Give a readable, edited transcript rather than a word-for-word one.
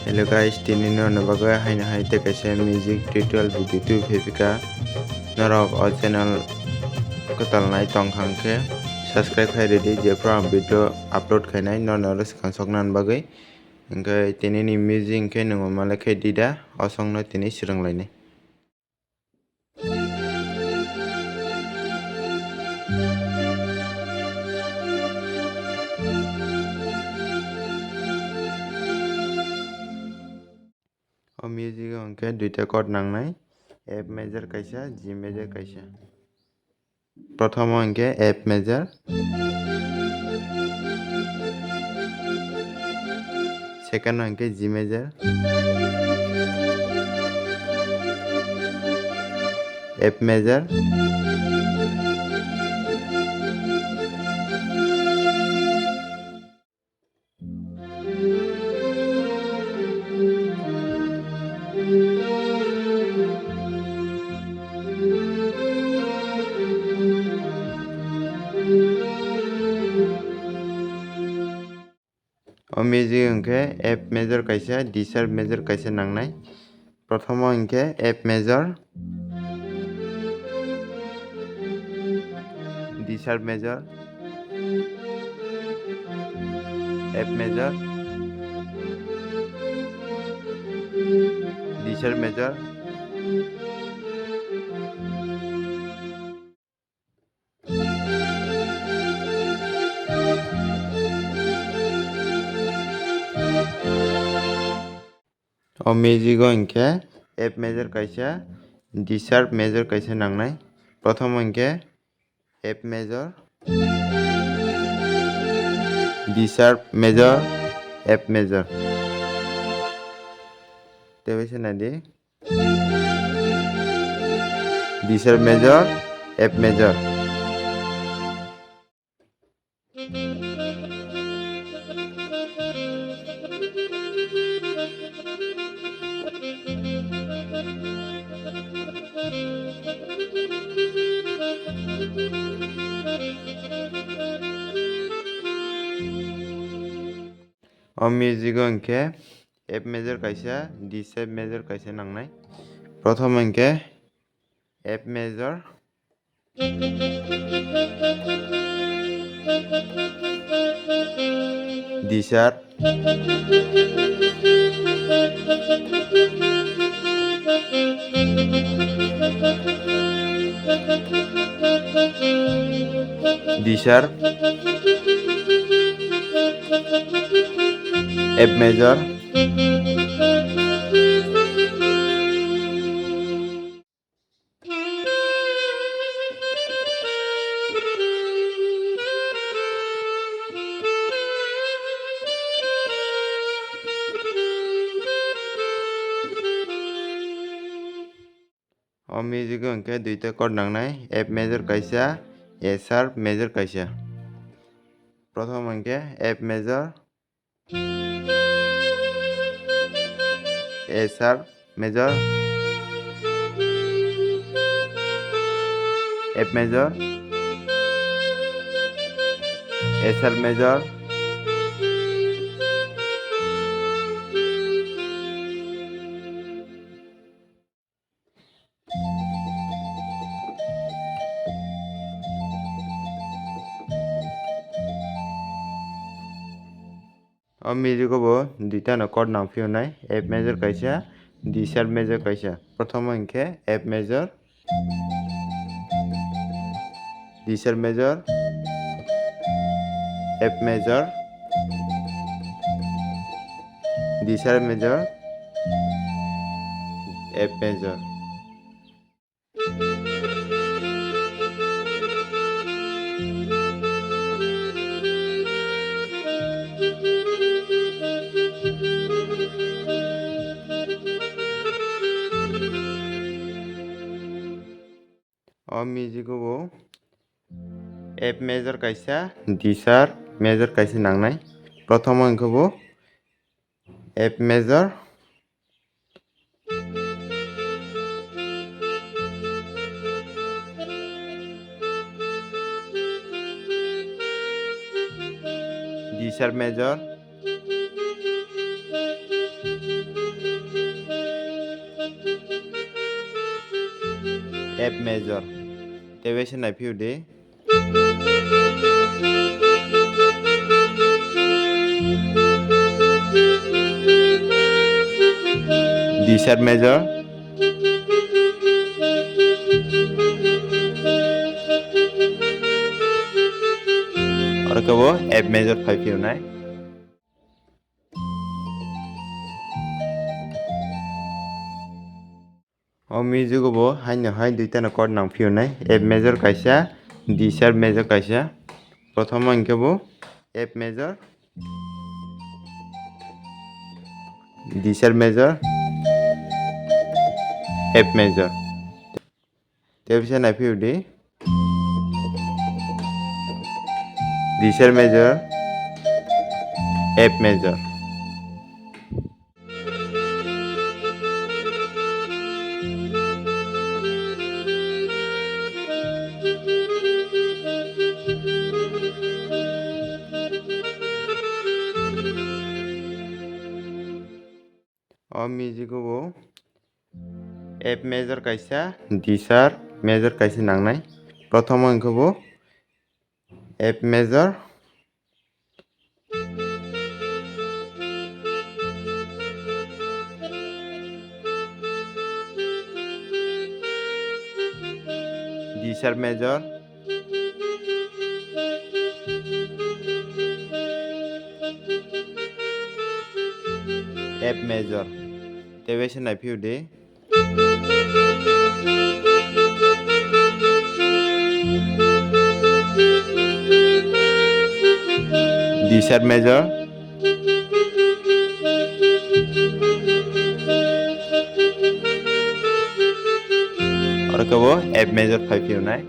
Hello guys, tini no nabago haina haite kaisa music tutorial video tu phepika norok o channel kotal nai tongkhang khe subscribe khai ready je pro video upload khainai no no skang soknan bagui hingkai tini ni music khe nungo malai khe dida o song no tini swrunglainai. O music hingke duita chord nangnai F major kaisa G major kaisa. Prothomo hingke F major, second hingke G major, F major, o music hingke F major kaisa D sharp major kaisa nangnai. Prothomo hingke F major, D sharp major, F major, D sharp major, o music hingke F major kaisa D sharp major kaisa nangnai. Prothomo hingke F major, D sharp major, F major. Tebe senadi D sharp major, F major. O music hingke F major kaisa D sharp major kaisa nangnai. Prothom hingke F major, D sharp, D sharp, F major, o music hingke duita chord nangnai F major kaisa A sharp major kaisa. Prothom hingke F major, A sharp major, F major, A sharp major, o music bo duita no chord nangphionai F major kaisa D sharp major kaisa. Prothomo hingke F major, D sharp major, F major, D sharp major, F major. O music bo F major kaisa D sharp major kaisa nangnai. Prothomo hingke bo F major, D sharp major, F major. Tebe se naifio de D sharp major. Aro kabo F major faifio nai. O music bo haino hai duita na chord nangfio nai. F major kaisa, D sharp major kaisa. Prothom angke bo F major, D sharp major, F major. Tebe se naifio de D sharp major, F major. O music bo F major kaisa, D sharp major kaisa nangnai. Prothom angke bo F major, D sharp major, F major. Tebe se naifio de D sharp major, aro kabo F major faifio nai.